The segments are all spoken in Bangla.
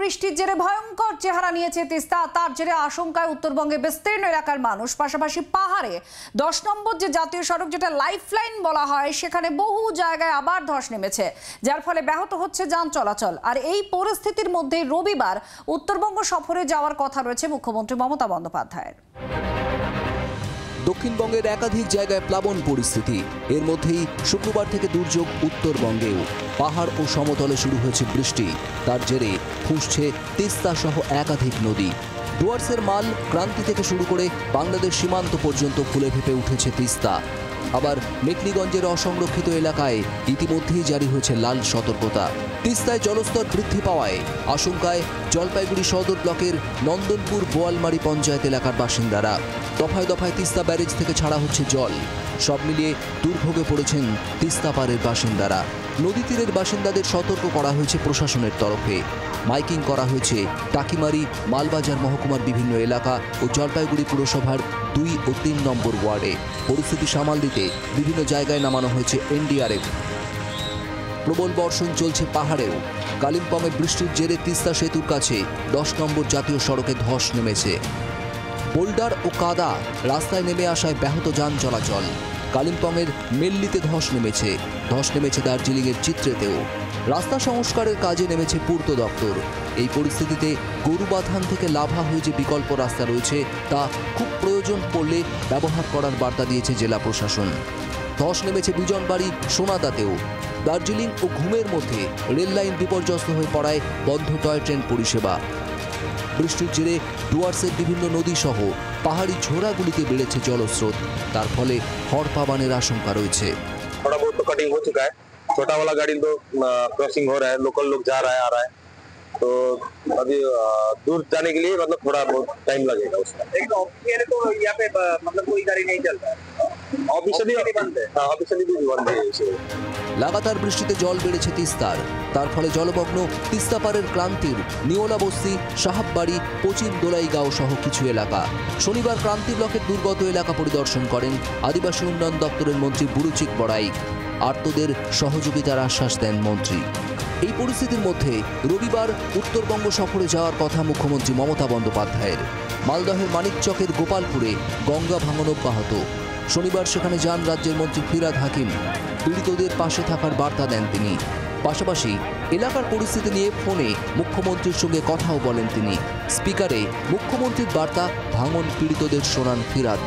বৃষ্টির জেরে ভয়ঙ্কর চেহারা নিয়েছে তিস্তা। তার জেরে আশঙ্কায় উত্তরবঙ্গে বিস্তীর্ণ এলাকার মানুষ। পাশাপাশি পাহাড়ে 10 নম্বর যে জাতীয় সড়ক, যেটা লাইফলাইন বলা হয়, সেখানে বহু জায়গায় আবার ধস নেমেছে, যার ফলে ব্যাহত হচ্ছে যান চলাচল। আর এই পরিস্থিতির মধ্যেই রবিবার উত্তরবঙ্গ সফরে যাওয়ার কথা রয়েছে মুখ্যমন্ত্রী মমতা বন্দ্যোপাধ্যায়ের। দক্ষিণবঙ্গের একাধিক জায়গায় প্লাবন পরিস্থিতি। এর মধ্যেই শুক্রবার থেকে দুর্যোগ উত্তরবঙ্গেও। পাহাড় ও সমতলে শুরু হয়েছে বৃষ্টি। তার জেরে ফুঁসছে তিস্তা সহ একাধিক নদী। ডুয়ার্সের মাল ক্রান্তি থেকে শুরু করে বাংলাদেশ সীমান্ত পর্যন্ত ফুলে ফেঁপে উঠেছে তিস্তা। আবার মেখলিগঞ্জের অসংরক্ষিত এলাকায় ইতিমধ্যেই জারি হয়েছে লাল সতর্কতা। তিস্তায় জলস্তর বৃদ্ধি পাওয়ায় আশঙ্কায় জলপাইগুড়ি সদর ব্লকের নন্দনপুর বোয়ালমারি পঞ্চায়েত এলাকার বাসিন্দারা। দফায় দফায় তিস্তা ব্যারেজ থেকে ছাড়া হচ্ছে জল। সব মিলিয়ে দুর্ভোগে পড়েছেন তিস্তা পাড়ের বাসিন্দারা। নদী তীরের বাসিন্দাদের সতর্ক করা হয়েছে প্রশাসনের তরফে। মাইকিং করা হয়েছে টাকিমারি, মালবাজার মহকুমার বিভিন্ন এলাকা ও জলপাইগুড়ি পুরসভার 2 ও 3 নম্বর ওয়ার্ডে। পরিস্থিতি সামাল দিতে বিভিন্ন জায়গায় নামানো হয়েছে এনডিআরএফ। প্রবল বর্ষণ চলছে পাহাড়েও। কালিম্পংয়ে বৃষ্টির জেরে তিস্তা সেতুর কাছে 10 নম্বর জাতীয় সড়কে ধস নেমেছে। বোল্ডার ও কাদা রাস্তায় নেমে আসায় ব্যাহত যান চলাচল। কালিম্পংয়ের মেল্লিতে ধস নেমেছে দার্জিলিংয়ের চিত্রেতেও। রাস্তা সংস্কারের কাজে নেমেছে পূর্ত দপ্তর। এই পরিস্থিতিতে গরুবাথান থেকে লাভা হয়ে যে বিকল্প রাস্তা রয়েছে, তা খুব প্রয়োজন পড়লে ব্যবহার করার বার্তা দিয়েছে জেলা প্রশাসন। ধস নেমেছে বিজনবাড়ি, সোনাদাতেও। দার্জিলিং ও ঘুমের মধ্যে রেল লাইন বিপর্যস্ত হয়ে পড়ায় বন্ধ টয় ট্রেন পরিষেবা। বৃষ্টির জেরে ডুয়ার্সের বিভিন্ন নদী সহ পাহাড়ি ঝোড়াগুলিতে বেড়েছে জলস্রোত। তার ফলে হড়পাবানের আশঙ্কা রয়েছে। थोड़ा बहुत तो कटिंग हो चुका है, छोटा वाला गाड़ी तो क्रॉसिंग हो रहा है, लोकल लोग जा रहा है आ रहा है, तो अभी दूर जाने के लिए मतलब थोड़ा बहुत टाइम लगेगा उसका। लेकिन ऑफिशियली तो यहाँ पे मतलब कोई गाड़ी नहीं चलता है, ऑफिशियली बंद है। हाँ, ऑफिशियली भी बंद है। লাগাতার বৃষ্টিতে জল বেড়েছে তিস্তার। তার ফলে জলমগ্ন তিস্তা পাড়ের ক্রান্তির নিওলা বস্তি, সাহাববাড়ি, পচিন দোলাইগাঁও সহ কিছু এলাকা। শনিবার ক্রান্তি ব্লকের দুর্গত এলাকা পরিদর্শন করেন আদিবাসী উন্নয়ন দপ্তরের মন্ত্রী বুরুচিক বড়াইক। আর্তদের সহযোগিতার আশ্বাস দেন মন্ত্রী। এই পরিস্থিতির মধ্যে রবিবার উত্তরবঙ্গ সফরে যাওয়ার কথা মুখ্যমন্ত্রী মমতা বন্দ্যোপাধ্যায়ের। মালদহের মানিকচকের গোপালপুরে গঙ্গা ভাঙন অব্যাহত। শনিবার সেখানে যান রাজ্যের মন্ত্রী ফিরহাদ হাকিম। পীড়িতদের পাশে থাকার বার্তা দেন তিনি। পাশাপাশি এলাকার পরিস্থিতি নিয়ে ফোনে মুখ্যমন্ত্রীর সঙ্গে কথাও বলেন তিনি। স্পিকারে মুখ্যমন্ত্রীর বার্তা ভাঙন পীড়িতদের শোনান ফিরহাদ।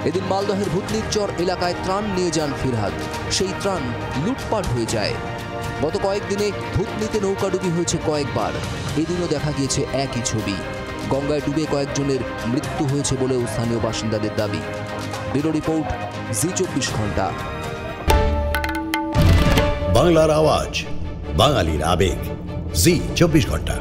এদিন মালদহের ভূতনির চর এলাকায় ত্রাণ নিয়ে যান ফিরহাদ। সেই ত্রাণ লুটপাট হয়ে যায়। গত কয়েকদিনে ভূতনিতে নৌকাডুবি হয়েছে কয়েকবার। এদিনও দেখা গিয়েছে একই ছবি। গঙ্গায় ডুবে কয়েকজনের মৃত্যু হয়েছে বলেও স্থানীয় বাসিন্দাদের দাবি। ব্যুরো রিপোর্ট, জি 24 ঘন্টা। বাংলার আওয়াজ, বাঙালির আবেগ, জি 24 ঘন্টা।